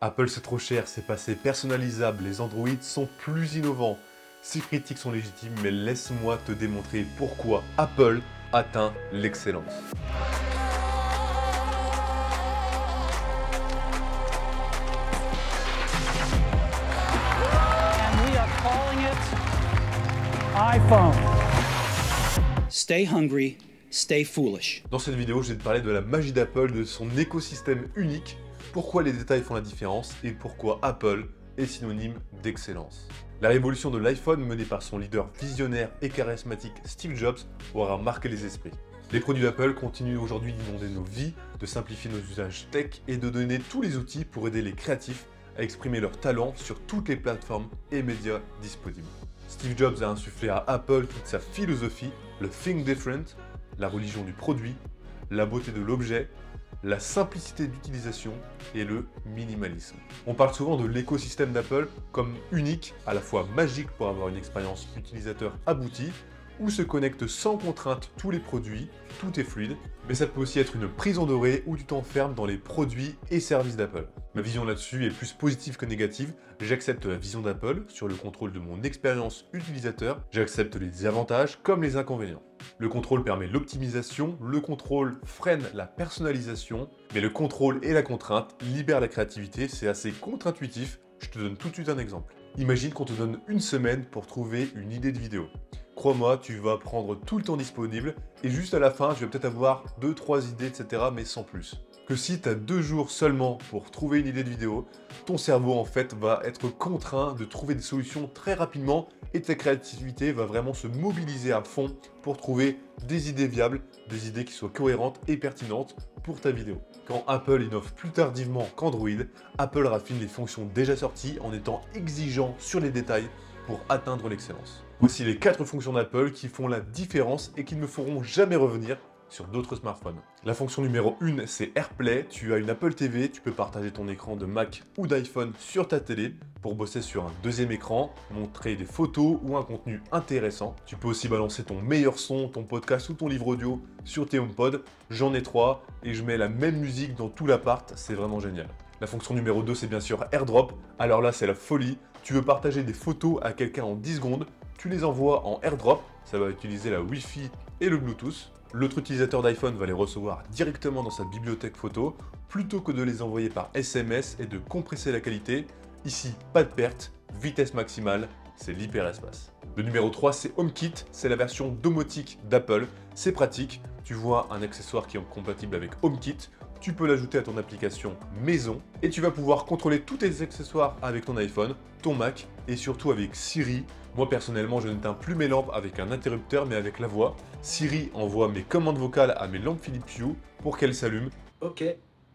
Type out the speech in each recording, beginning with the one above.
Apple c'est trop cher, c'est passé personnalisable, les Android sont plus innovants. Ces critiques sont légitimes, mais laisse-moi te démontrer pourquoi Apple atteint l'excellence. And we are calling it iPhone. Stay hungry, stay foolish. Dans cette vidéo, je vais te parler de la magie d'Apple, de son écosystème unique, pourquoi les détails font la différence et pourquoi Apple est synonyme d'excellence. La révolution de l'iPhone menée par son leader visionnaire et charismatique Steve Jobs aura marqué les esprits. Les produits d'Apple continuent aujourd'hui d'inonder nos vies, de simplifier nos usages tech et de donner tous les outils pour aider les créatifs à exprimer leurs talents sur toutes les plateformes et médias disponibles. Steve Jobs a insufflé à Apple toute sa philosophie, le Think Different, la religion du produit, la beauté de l'objet, la simplicité d'utilisation et le minimalisme. On parle souvent de l'écosystème d'Apple comme unique, à la fois magique pour avoir une expérience utilisateur aboutie, où se connectent sans contrainte tous les produits, tout est fluide, mais ça peut aussi être une prison dorée où tu t'enfermes dans les produits et services d'Apple. Ma vision là-dessus est plus positive que négative, j'accepte la vision d'Apple sur le contrôle de mon expérience utilisateur, j'accepte les avantages comme les inconvénients. Le contrôle permet l'optimisation, le contrôle freine la personnalisation, mais le contrôle et la contrainte libèrent la créativité, c'est assez contre-intuitif, je te donne tout de suite un exemple. Imagine qu'on te donne une semaine pour trouver une idée de vidéo. Crois-moi, tu vas prendre tout le temps disponible et juste à la fin, tu vas peut-être avoir 2-3 idées, etc. mais sans plus. Que si tu as 2 jours seulement pour trouver une idée de vidéo, ton cerveau en fait va être contraint de trouver des solutions très rapidement et ta créativité va vraiment se mobiliser à fond pour trouver des idées viables, des idées qui soient cohérentes et pertinentes pour ta vidéo. Quand Apple innove plus tardivement qu'Android, Apple raffine les fonctions déjà sorties en étant exigeant sur les détails pour atteindre l'excellence. Voici les 4 fonctions d'Apple qui font la différence et qui ne me feront jamais revenir sur d'autres smartphones. La fonction numéro 1, c'est AirPlay. Tu as une Apple TV, tu peux partager ton écran de Mac ou d'iPhone sur ta télé pour bosser sur un deuxième écran, montrer des photos ou un contenu intéressant. Tu peux aussi balancer ton meilleur son, ton podcast ou ton livre audio sur tes HomePod. J'en ai 3 et je mets la même musique dans tout l'appart, c'est vraiment génial. La fonction numéro 2, c'est bien sûr AirDrop. Alors là, c'est la folie. Tu veux partager des photos à quelqu'un en 10 secondes, tu les envoies en AirDrop, ça va utiliser la Wi-Fi et le Bluetooth. L'autre utilisateur d'iPhone va les recevoir directement dans sa bibliothèque photo, plutôt que de les envoyer par SMS et de compresser la qualité. Ici, pas de perte, vitesse maximale, c'est l'hyperespace. Le numéro 3, c'est HomeKit, c'est la version domotique d'Apple. C'est pratique, tu vois un accessoire qui est compatible avec HomeKit, tu peux l'ajouter à ton application maison et tu vas pouvoir contrôler tous tes accessooires avec ton iPhone, ton Mac et surtout avec Siri. Moi personnellement, je n'éteins plus mes lampes avec un interrupteur mais avec la voix. Siri envoie mes commandes vocales à mes lampes Philips Hue pour qu'elles s'allument. Ok,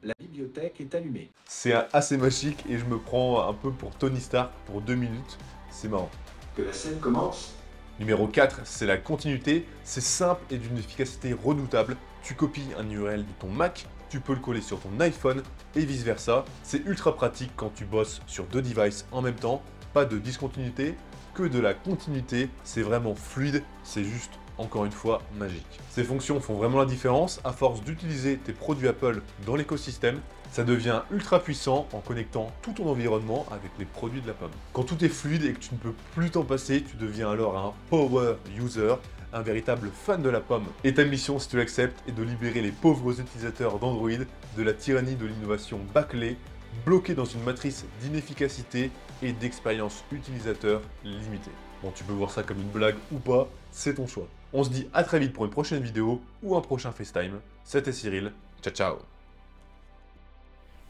la bibliothèque est allumée. C'est assez magique et je me prends un peu pour Tony Stark pour 2 minutes. C'est marrant. Que la scène commence. Numéro 4, c'est la continuité. C'est simple et d'une efficacité redoutable. Tu copies un URL de ton Mac, tu peux le coller sur ton iPhone et vice versa. C'est ultra pratique quand tu bosses sur 2 devices en même temps. Pas de discontinuité, que de la continuité. C'est vraiment fluide, c'est juste, encore une fois, magique. Ces fonctions font vraiment la différence. À force d'utiliser tes produits Apple dans l'écosystème, ça devient ultra puissant en connectant tout ton environnement avec les produits de la pomme. Quand tout est fluide et que tu ne peux plus t'en passer, tu deviens alors un power user, un véritable fan de la pomme. Et ta mission, si tu l'acceptes, est de libérer les pauvres utilisateurs d'Android de la tyrannie de l'innovation bâclée, bloqués dans une matrice d'inefficacité et d'expérience utilisateur limitée. Bon, tu peux voir ça comme une blague ou pas, c'est ton choix. On se dit à très vite pour une prochaine vidéo ou un prochain FaceTime. C'était Cyril, ciao ciao.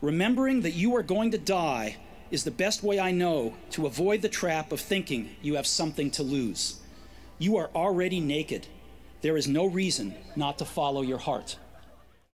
Remembering that you are going to die is the best way I know to avoid the trap of thinking you have something to lose. You are already naked. There is no reason not to follow your heart.